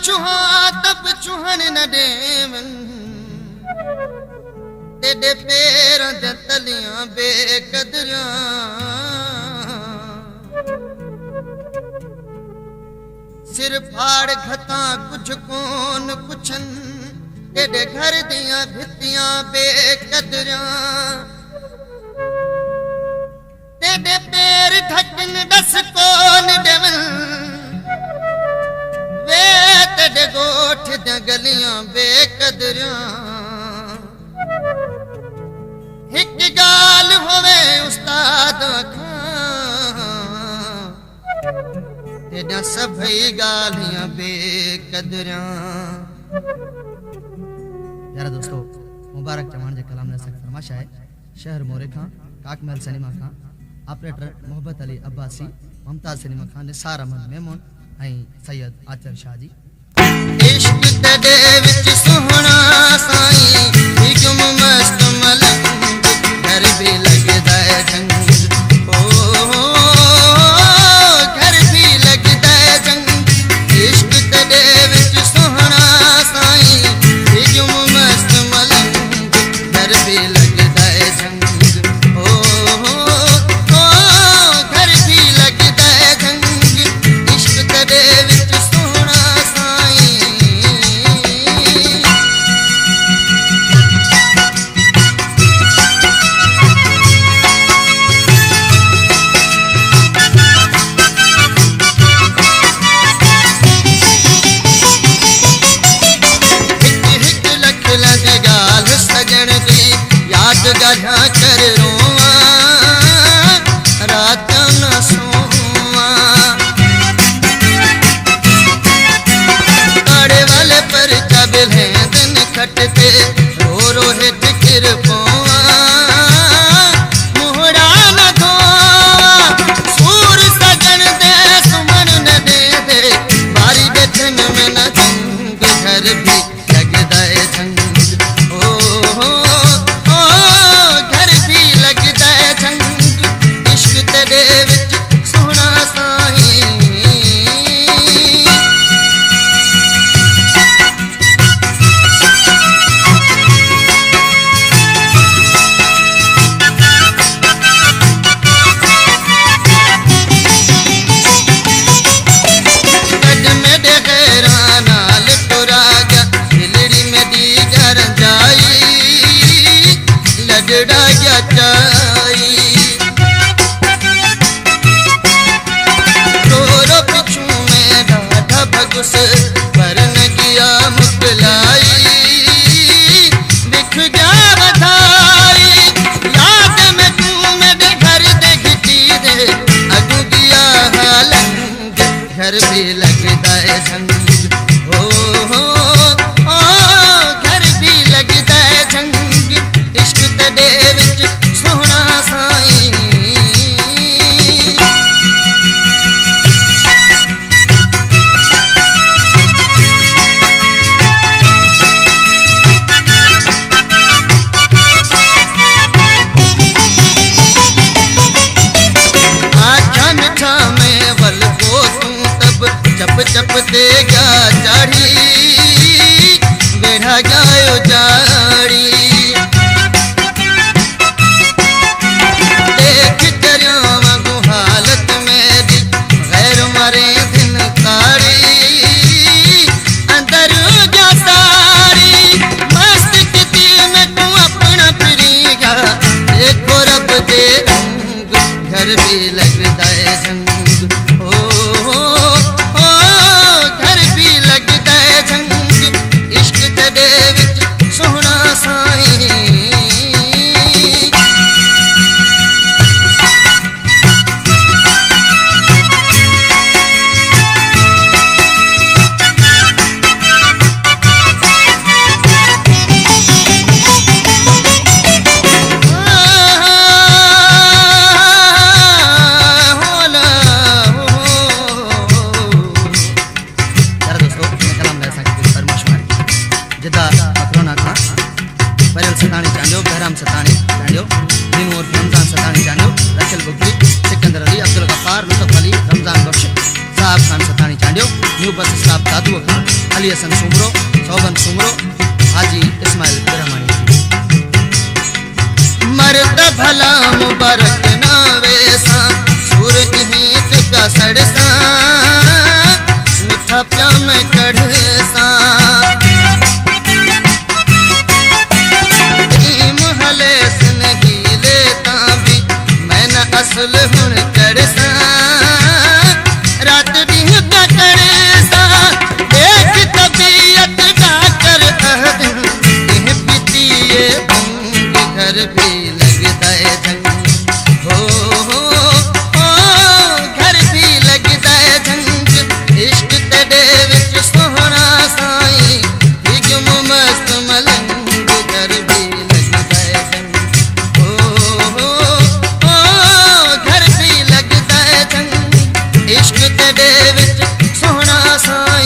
चूहा तब चूहन न देवन तेरे पैर दे तलियां बेकदरियां सिर फाड़ घता कुछ कौन पुछन तेरे घर दियां भित्तियां बेकदरियां तेरे पैर ढकन दस कौन देवन वे तेरे गोठ दियां गलियां बेकदरियां एक गाल होवे उस्ताद तेरा सभई गालियां बेकदरियां। यारा दोस्तों मुबारक चौहान जे कलाम ने सख्त फरमाशा है शहर मोरे खां काकमल सिनेमा खां ऑपरेटर मोहब्बत अली अब्बासी मुमताज सिनेमा खां निसार अहमद मेमून ऐं सैयद आतिफ शाह जी। इश्क तेरे विच सोहना साईं हिकम मस्त मलंग घर भी लगदा है जंग ओ घर भी लगदा है जंग इश्क तेरे विच सोहना साईं हिकम मस्त मलंग घर भी लगदा है जंग ओ घर भी लगदा है जंग इश्क तेरे विच सोहना साईं। गधा कर रोवा रात न सोवा काड़े वाले पर चाबिल है दिन खटते रो रो है टिकर पोवा मुहरा न धोवा सूर सजन दे सुमन न दे दे बारी बैठन में न जंग घर भी लगदा है जंग घर भी लगदा है जंग ओ घर भी लगदा है जंग इश्क तेरे विच सोहना साईं। आजा मिठा में वल को चप चप देगा चाड़ी बेढ़ा गायो जाड़ी देख चरियावा को हालत मेरी गैर मरे दिन ताड़ी अंदर जा सारी मस्त किती में तू अपना फिरीगा देखो रब दे रंग घर भी लगदा है जंग घर भी लगदा है जंग इश्क तेरे विच सोहना Gulab Khan Satani Chandio, new bus stop Dadu Khan, Ali Hasan Soomro, Soban Soomro, Haji Ismail Birhamani. मर्द भला मुबारक नावे सा सूर हित का सड़सा मिठा प्या में कढ़सा महले सुन गीले ताबी मैं न असल हुन करसा रात दिन का करसा देख तबीयत डाकर अहद यह पितिए घर भी लगता है जंग हो घर भी लगता है जंग इश्क तेरे विच सोहना साई हिजम मस्त मलंग घर भी लगता है जंग हो घर भी लगता है जंग इश्क तेरे विच सोहना साई